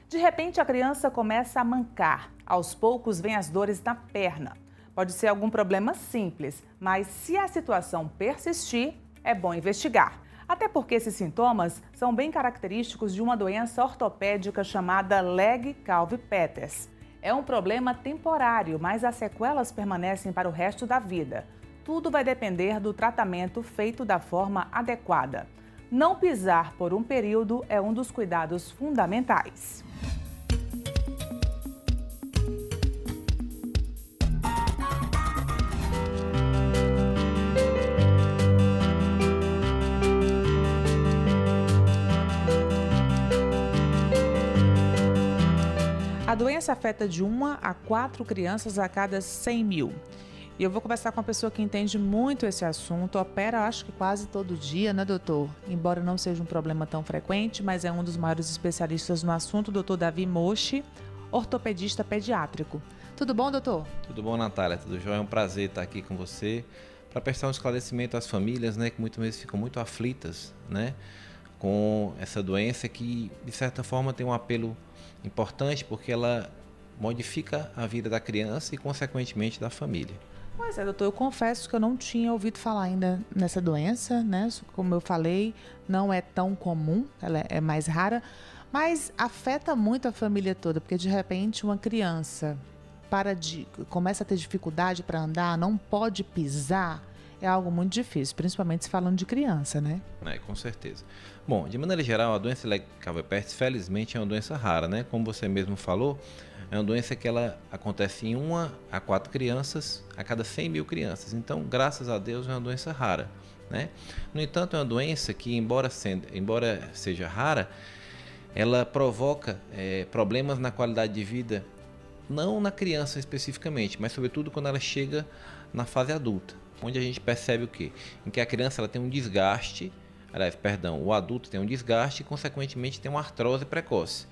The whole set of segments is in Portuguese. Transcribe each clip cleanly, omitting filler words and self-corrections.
De repente, a criança começa a mancar. Aos poucos, vêm as dores na perna. Pode ser algum problema simples, mas se a situação persistir, é bom investigar. Até porque esses sintomas são bem característicos de uma doença ortopédica chamada Legg-Calvé-Peters. É um problema temporário, mas as sequelas permanecem para o resto da vida. Tudo vai depender do tratamento feito da forma adequada. Não pisar por um período é um dos cuidados fundamentais. A doença afeta de 1 a 4 crianças a cada 100 mil. E eu vou conversar com uma pessoa que entende muito esse assunto, opera acho que quase todo dia, né, doutor? Embora não seja um problema tão frequente, mas é um dos maiores especialistas no assunto, doutor Davi Mochi, ortopedista pediátrico. Tudo bom, doutor? Tudo bom, Natália? Tudo jóia? É um prazer estar aqui com você para prestar um esclarecimento às famílias, né, que muitas vezes ficam muito aflitas, né, com essa doença que, de certa forma, tem um apelo importante porque ela modifica a vida da criança e, consequentemente, da família. Pois é, doutor, eu confesso que eu não tinha ouvido falar ainda nessa doença, né? Como eu falei, não é tão comum, ela é mais rara, mas afeta muito a família toda, porque de repente uma criança começa a ter dificuldade para andar, não pode pisar, é algo muito difícil, principalmente se falando de criança, né? Com certeza. Bom, de maneira geral, a doença Legg-Calvé-Peters, felizmente, é uma doença rara, né? Como você mesmo falou, é uma doença que ela acontece em 1 a 4 crianças a cada 100 mil crianças. Então, graças a Deus, é uma doença rara, né? No entanto, é uma doença que, embora seja rara, ela provoca problemas na qualidade de vida, não na criança especificamente, mas sobretudo quando ela chega na fase adulta, onde a gente percebe o quê? Em que a criança ela tem um desgaste, o adulto tem um desgaste e, consequentemente, tem uma artrose precoce.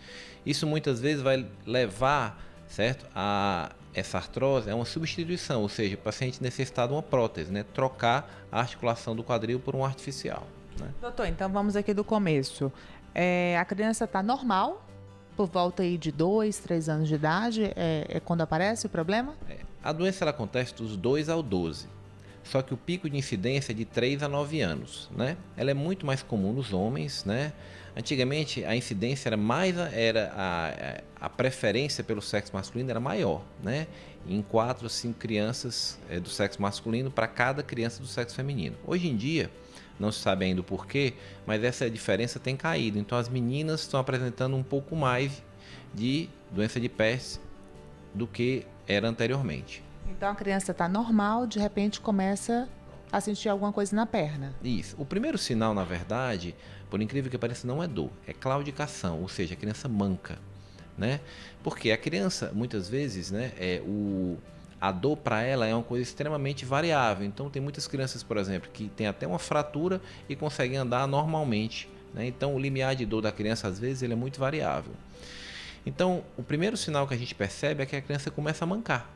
Isso muitas vezes vai levar, certo, a essa artrose é uma substituição, ou seja, o paciente necessitar de uma prótese, né? Trocar a articulação do quadril por um artificial, né? Doutor, então vamos aqui do começo. A criança está normal, por volta aí de 2, 3 anos de idade, é quando aparece o problema? A doença ela acontece dos 2 ao 12. Só que o pico de incidência é de 3 a 9 anos, né? Ela é muito mais comum nos homens, né? Antigamente a incidência a preferência pelo sexo masculino era maior, né? Em 4 a 5 crianças do sexo masculino para cada criança do sexo feminino. Hoje em dia, não se sabe ainda o porquê, mas essa diferença tem caído. Então as meninas estão apresentando um pouco mais de doença de Peters do que era anteriormente. Então a criança está normal, de repente começa a sentir alguma coisa na perna. Isso. O primeiro sinal, na verdade, por incrível que pareça, não é dor, é claudicação, ou seja, a criança manca, né? Porque a criança, muitas vezes, né, a dor para ela é uma coisa extremamente variável. Então tem muitas crianças, por exemplo, que têm até uma fratura e conseguem andar normalmente, né? Então o limiar de dor da criança, às vezes, ele é muito variável. Então o primeiro sinal que a gente percebe é que a criança começa a mancar,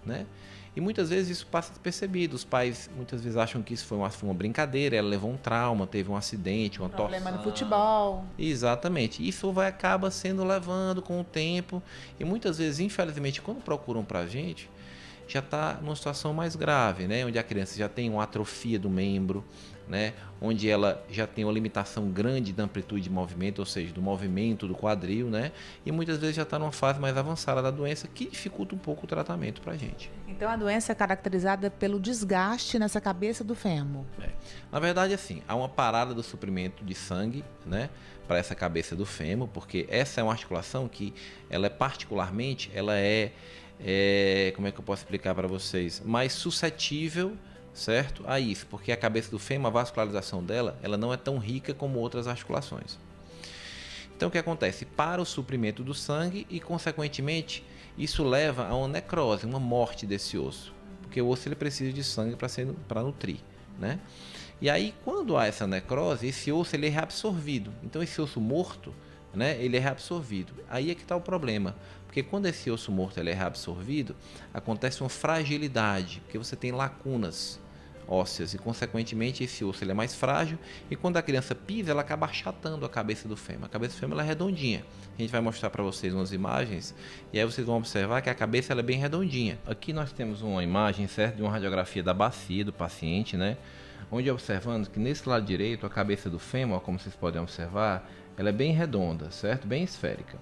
né? E muitas vezes isso passa despercebido. Os pais muitas vezes acham que isso foi uma brincadeira, ela levou um trauma, teve um acidente, uma torção. Problema no futebol. Exatamente. Isso acaba sendo levando com o tempo. E muitas vezes, infelizmente, quando procuram pra gente, já está numa situação mais grave, né? Onde a criança já tem uma atrofia do membro, né? Onde ela já tem uma limitação grande da amplitude de movimento, ou seja, do movimento do quadril, né? E muitas vezes já está numa fase mais avançada da doença, que dificulta um pouco o tratamento para a gente. Então a doença é caracterizada pelo desgaste nessa cabeça do fêmur. Na verdade, assim, há uma parada do suprimento de sangue, né, para essa cabeça do fêmur, porque essa é uma articulação que ela como é que eu posso explicar para vocês? Mais suscetível, certo, a isso, porque a cabeça do fêmur, a vascularização dela, ela não é tão rica como outras articulações. Então o que acontece? Para o suprimento do sangue e, consequentemente, isso leva a uma necrose, uma morte desse osso, porque o osso ele precisa de sangue para nutrir, né? E aí, quando há essa necrose, esse osso ele é reabsorvido. Então esse osso morto, né, ele é reabsorvido. Aí é que está o problema, porque quando esse osso morto ele é reabsorvido, acontece uma fragilidade, porque você tem lacunas ósseas e, consequentemente, esse osso ele é mais frágil e quando a criança pisa, ela acaba achatando a cabeça do fêmur. A cabeça do fêmur ela é redondinha. A gente vai mostrar para vocês umas imagens e aí vocês vão observar que a cabeça ela é bem redondinha. Aqui nós temos uma imagem, certo, de uma radiografia da bacia do paciente, né? Onde observando que nesse lado direito a cabeça do fêmur, como vocês podem observar, ela é bem redonda, certo? Bem esférica.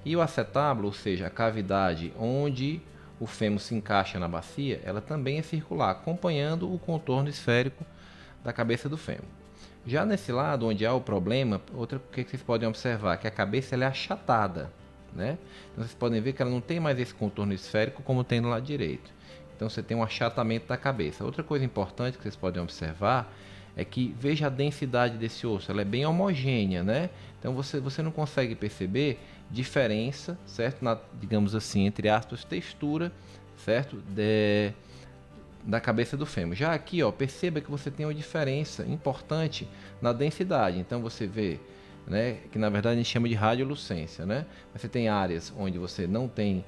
E o acetábulo, ou seja, a cavidade onde o fêmur se encaixa na bacia, ela também é circular, acompanhando o contorno esférico da cabeça do fêmur. Já nesse lado, onde há o problema, outra coisa que vocês podem observar, que a cabeça ela é achatada, né? Então vocês podem ver que ela não tem mais esse contorno esférico como tem no lado direito. Então você tem um achatamento da cabeça. Outra coisa importante que vocês podem observar é que veja a densidade desse osso, ela é bem homogênea, né? Então você não consegue perceber diferença, certo? Digamos assim, entre aspas, textura, certo? Da cabeça do fêmur. Já aqui, ó, perceba que você tem uma diferença importante na densidade. Então você vê, né, que na verdade a gente chama de radiolucência, né? Você tem áreas onde você não tem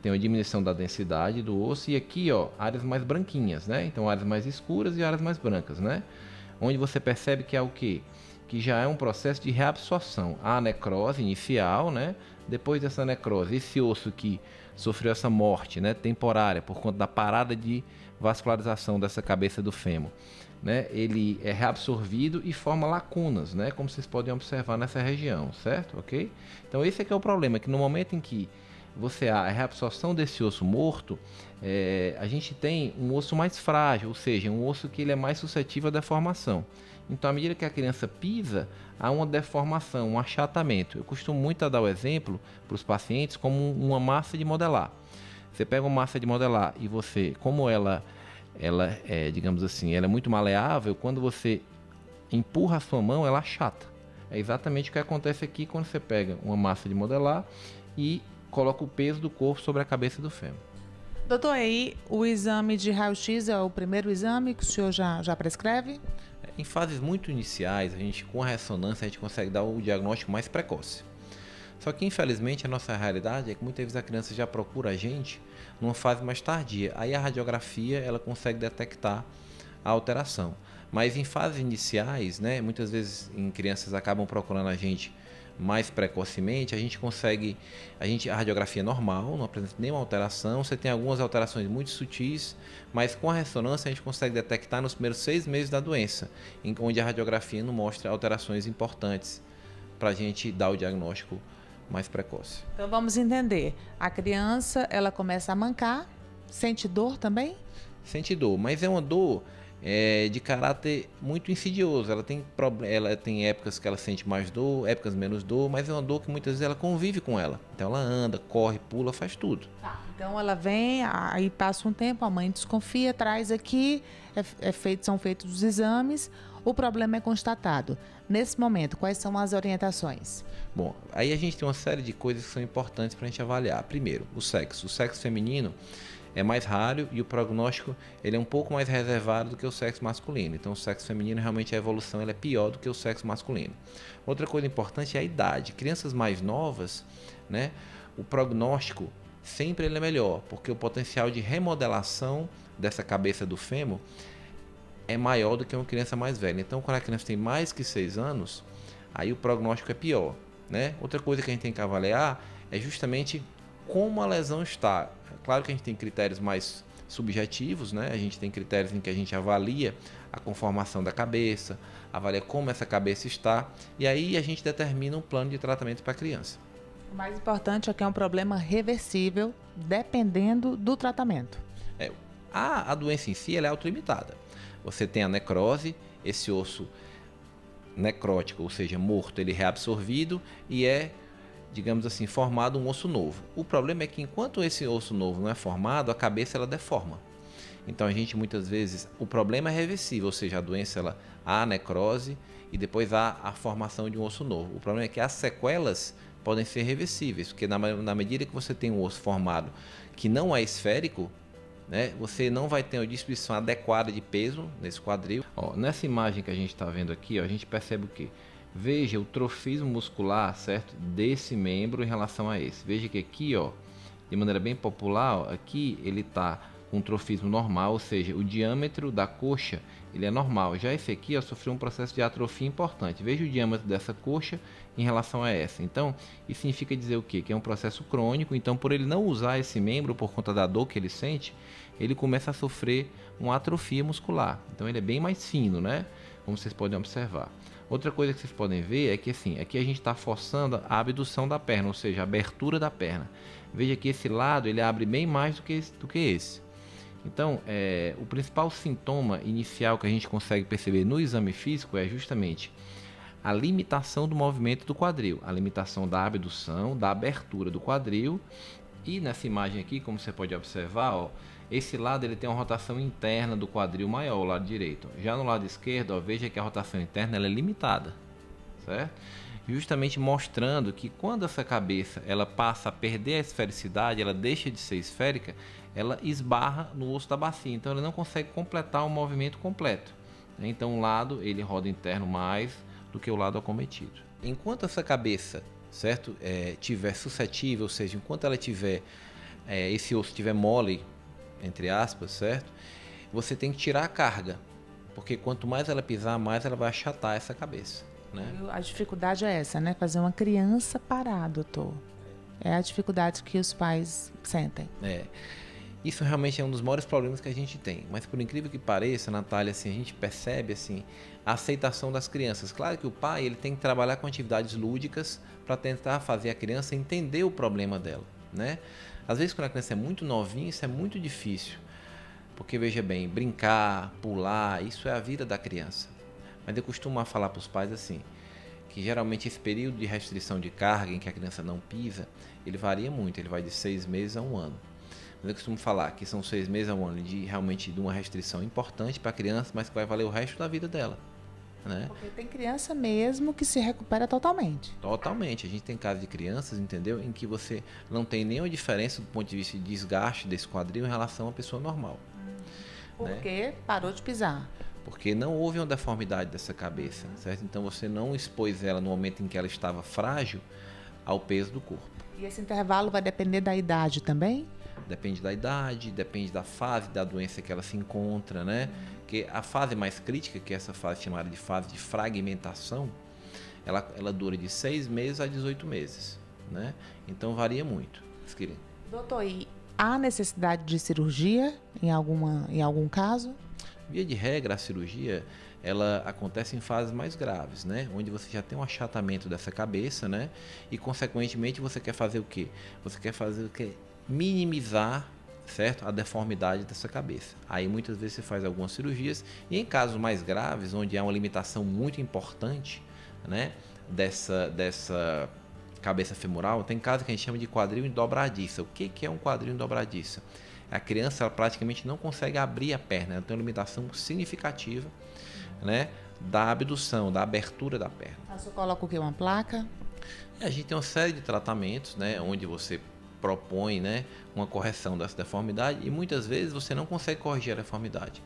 uma diminuição da densidade do osso e aqui, ó, áreas mais branquinhas, né? Então áreas mais escuras e áreas mais brancas, né? Onde você percebe que é o quê? Que já é um processo de reabsorção. A necrose inicial, né? Depois dessa necrose, esse osso que sofreu essa morte, né, temporária por conta da parada de vascularização dessa cabeça do fêmur, né? Ele é reabsorvido e forma lacunas, né? Como vocês podem observar nessa região, certo? Ok? Então esse é que é o problema, que no momento em que você há a reabsorção desse osso morto, a gente tem um osso mais frágil, ou seja, um osso que ele é mais suscetível à deformação. Então, à medida que a criança pisa, há uma deformação, um achatamento. Eu costumo muito dar o exemplo para os pacientes como uma massa de modelar. Você pega uma massa de modelar e você, como ela é, digamos assim, ela é muito maleável, quando você empurra a sua mão, ela achata. É exatamente o que acontece aqui quando você pega uma massa de modelar e coloca o peso do corpo sobre a cabeça do fêmur. Doutor, aí o exame de raio-x é o primeiro exame que o senhor já prescreve? Em fases muito iniciais, com a ressonância, a gente consegue dar o diagnóstico mais precoce. Só que, infelizmente, a nossa realidade é que muitas vezes a criança já procura a gente numa fase mais tardia. Aí a radiografia ela consegue detectar a alteração. Mas em fases iniciais, né, muitas vezes em crianças acabam procurando a gente mais precocemente, a radiografia é normal, não apresenta nenhuma alteração, você tem algumas alterações muito sutis, mas com a ressonância a gente consegue detectar nos primeiros 6 meses da doença, onde a radiografia não mostra alterações importantes para a gente dar o diagnóstico mais precoce. Então vamos entender, a criança ela começa a mancar, sente dor também? Sente dor, mas é uma dor de caráter muito insidioso. Ela tem épocas que ela sente mais dor, épocas menos dor, mas é uma dor que muitas vezes ela convive com ela. Então ela anda, corre, pula, faz tudo. Tá. Então ela vem, aí passa um tempo, a mãe desconfia, traz aqui, são feitos os exames, o problema é constatado. Nesse momento, quais são as orientações? Bom, aí a gente tem uma série de coisas que são importantes para a gente avaliar. Primeiro, o sexo. O sexo feminino é mais raro e o prognóstico ele é um pouco mais reservado do que o sexo masculino. Então o sexo feminino realmente a evolução ela é pior do que o sexo masculino. Outra coisa importante é a idade. Crianças mais novas, né, o prognóstico sempre ele é melhor, porque o potencial de remodelação dessa cabeça do fêmur é maior do que uma criança mais velha. Então quando a criança tem mais que 6 anos, aí o prognóstico é pior, né? Outra coisa que a gente tem que avaliar é justamente como a lesão está. Claro que a gente tem critérios mais subjetivos, né? A gente tem critérios em que a gente avalia a conformação da cabeça, avalia como essa cabeça está, e aí a gente determina um plano de tratamento para a criança. O mais importante é que é um problema reversível, dependendo do tratamento. A doença em si ela é autolimitada. Você tem a necrose, esse osso necrótico, ou seja, morto, ele é reabsorvido e digamos assim, formado um osso novo. O problema é que enquanto esse osso novo não é formado, a cabeça ela deforma. Então a gente muitas vezes, o problema é reversível, ou seja, a doença há a necrose e depois há a formação de um osso novo. O problema é que as sequelas podem ser reversíveis, porque na medida que você tem um osso formado que não é esférico, né, você não vai ter uma distribuição adequada de peso nesse quadril. Nessa imagem que a gente está vendo aqui, a gente percebe o quê? Veja o trofismo muscular, certo, desse membro em relação a esse. Veja que aqui, de maneira bem popular, aqui ele está um trofismo normal, ou seja, o diâmetro da coxa ele é normal. Já esse aqui ó, sofreu um processo de atrofia importante. Veja o diâmetro dessa coxa em relação a essa. Então, isso significa dizer o quê? Que é um processo crônico. Então, por ele não usar esse membro por conta da dor que ele sente, ele começa a sofrer uma atrofia muscular. Então, ele é bem mais fino, né? Como vocês podem observar. Outra coisa que vocês podem ver é que assim, aqui a gente está forçando a abdução da perna, ou seja, a abertura da perna. Veja que esse lado ele abre bem mais do que esse. Então, o principal sintoma inicial que a gente consegue perceber no exame físico é justamente a limitação do movimento do quadril, a limitação da abdução, da abertura do quadril. E nessa imagem aqui, como você pode observar, ó, esse lado ele tem uma rotação interna do quadril maior, o lado direito. Já no lado esquerdo, ó, veja que a rotação interna ela é limitada, certo? Justamente mostrando que quando essa cabeça ela passa a perder a esfericidade, ela deixa de ser esférica, ela esbarra no osso da bacia, então ela não consegue completar o movimento completo. Então um lado ele roda interno mais do que o lado acometido. Enquanto essa cabeça, certo, tiver suscetível, ou seja, enquanto ela tiver esse osso tiver mole, entre aspas, certo, você tem que tirar a carga, porque quanto mais ela pisar, mais ela vai achatar essa cabeça, né? A dificuldade é essa, né? Fazer uma criança parar, doutor. É a dificuldade que os pais sentem. Isso realmente é um dos maiores problemas que a gente tem. Mas por incrível que pareça, Natália, assim, a gente percebe assim, a aceitação das crianças. Claro que o pai ele tem que trabalhar com atividades lúdicas para tentar fazer a criança entender o problema dela, né? Às vezes quando a criança é muito novinha, isso é muito difícil. Porque veja bem, brincar, pular, isso é a vida da criança. Mas eu costumo falar para os pais assim, que geralmente esse período de restrição de carga em que a criança não pisa, ele varia muito, ele vai de 6 meses a 1 ano. Mas eu costumo falar que são 6 meses a 1 ano de realmente de uma restrição importante para a criança, mas que vai valer o resto da vida dela, né? Porque tem criança mesmo que se recupera totalmente. Totalmente. A gente tem casos de crianças, entendeu? Em que você não tem nenhuma diferença do ponto de vista de desgaste desse quadril em relação a uma pessoa normal. Porque parou de pisar. Porque não houve uma deformidade dessa cabeça, certo? Então você não expôs ela no momento em que ela estava frágil ao peso do corpo. E esse intervalo vai depender da idade também? Depende da idade, depende da fase da doença que ela se encontra, né? Porque a fase mais crítica, que é essa fase chamada de fase de fragmentação, ela dura de 6 meses a 18 meses, né? Então varia muito. Doutor, e há necessidade de cirurgia em algum caso? Via de regra, a cirurgia ela acontece em fases mais graves, né? Onde você já tem um achatamento dessa cabeça, né? E consequentemente você quer fazer o quê? Você quer fazer o quê? Minimizar, certo? A deformidade dessa cabeça. Aí muitas vezes você faz algumas cirurgias e em casos mais graves, onde há uma limitação muito importante, né? Dessa cabeça femoral, tem casos que a gente chama de quadril em dobradiça. O que é um quadril em dobradiça? A criança ela praticamente não consegue abrir a perna, ela tem uma limitação significativa, né, da abdução, da abertura da perna. Você coloca o quê? Uma placa? A gente tem uma série de tratamentos, né, onde você propõe, né, uma correção dessa deformidade e muitas vezes você não consegue corrigir a deformidade.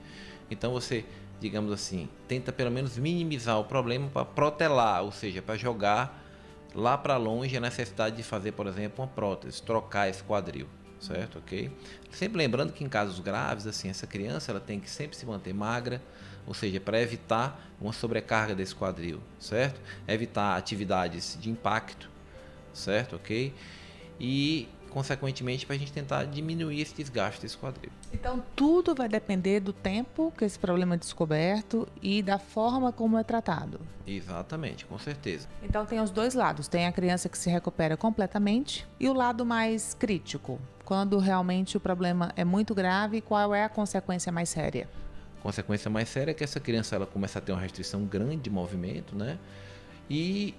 Então você, digamos assim, tenta pelo menos minimizar o problema para protelar, ou seja, para jogar lá para longe a necessidade de fazer, por exemplo, uma prótese, trocar esse quadril. Certo, ok? Sempre lembrando que em casos graves, assim, essa criança ela tem que sempre se manter magra, ou seja, para evitar uma sobrecarga desse quadril, certo? Evitar atividades de impacto, certo, ok? E, consequentemente, para a gente tentar diminuir esse desgaste desse quadril. Então, tudo vai depender do tempo que esse problema é descoberto e da forma como é tratado. Exatamente, com certeza. Então, tem os dois lados. Tem a criança que se recupera completamente e o lado mais crítico, quando realmente o problema é muito grave, qual é a consequência mais séria? A consequência mais séria é que essa criança ela começa a ter uma restrição grande de movimento, né? E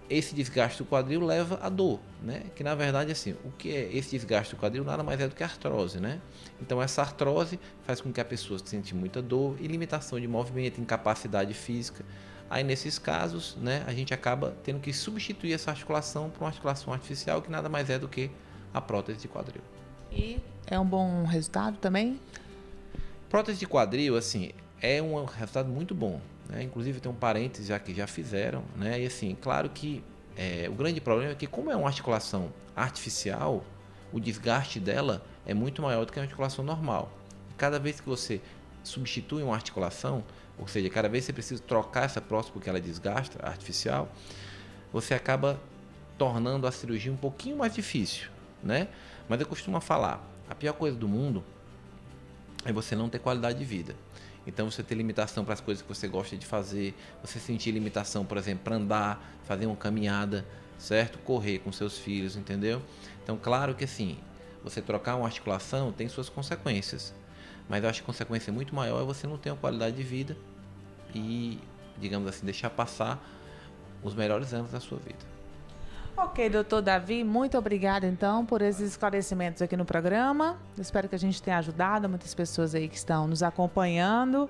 esse desgaste do quadril leva à dor, né? Que na verdade, assim, o que é esse desgaste do quadril nada mais é do que artrose, né? Então essa artrose faz com que a pessoa sente muita dor e limitação de movimento, incapacidade física. Aí nesses casos, né, a gente acaba tendo que substituir essa articulação por uma articulação artificial que nada mais é do que a prótese de quadril. E é um bom resultado também? Prótese de quadril, assim, é um resultado muito bom, né? Inclusive tem um parênteses já que já fizeram, né? E assim, claro que o grande problema é que como é uma articulação artificial, o desgaste dela é muito maior do que a articulação normal. cada vez que você substitui uma articulação, ou seja, cada vez que você precisa trocar essa prótese porque ela desgasta, artificial, você acaba tornando a cirurgia um pouquinho mais difícil, né? Mas eu costumo falar, a pior coisa do mundo é você não ter qualidade de vida. Então você ter limitação para as coisas que você gosta de fazer, você sentir limitação, por exemplo, para andar, fazer uma caminhada, certo? Correr com seus filhos, entendeu? Então, claro que assim, você trocar uma articulação tem suas consequências, mas eu acho que a consequência muito maior é você não ter uma qualidade de vida e, digamos assim, deixar passar os melhores anos da sua vida. Ok, doutor Davi, muito obrigada então por esses esclarecimentos aqui no programa. Eu espero que a gente tenha ajudado muitas pessoas aí que estão nos acompanhando.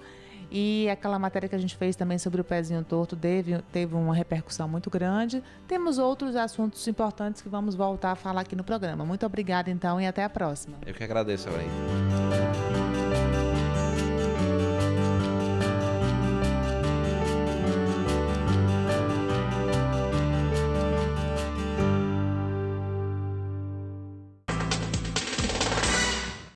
E aquela matéria que a gente fez também sobre o pezinho torto teve uma repercussão muito grande. Temos outros assuntos importantes que vamos voltar a falar aqui no programa. Muito obrigada então e até a próxima. Eu que agradeço, Aurélia.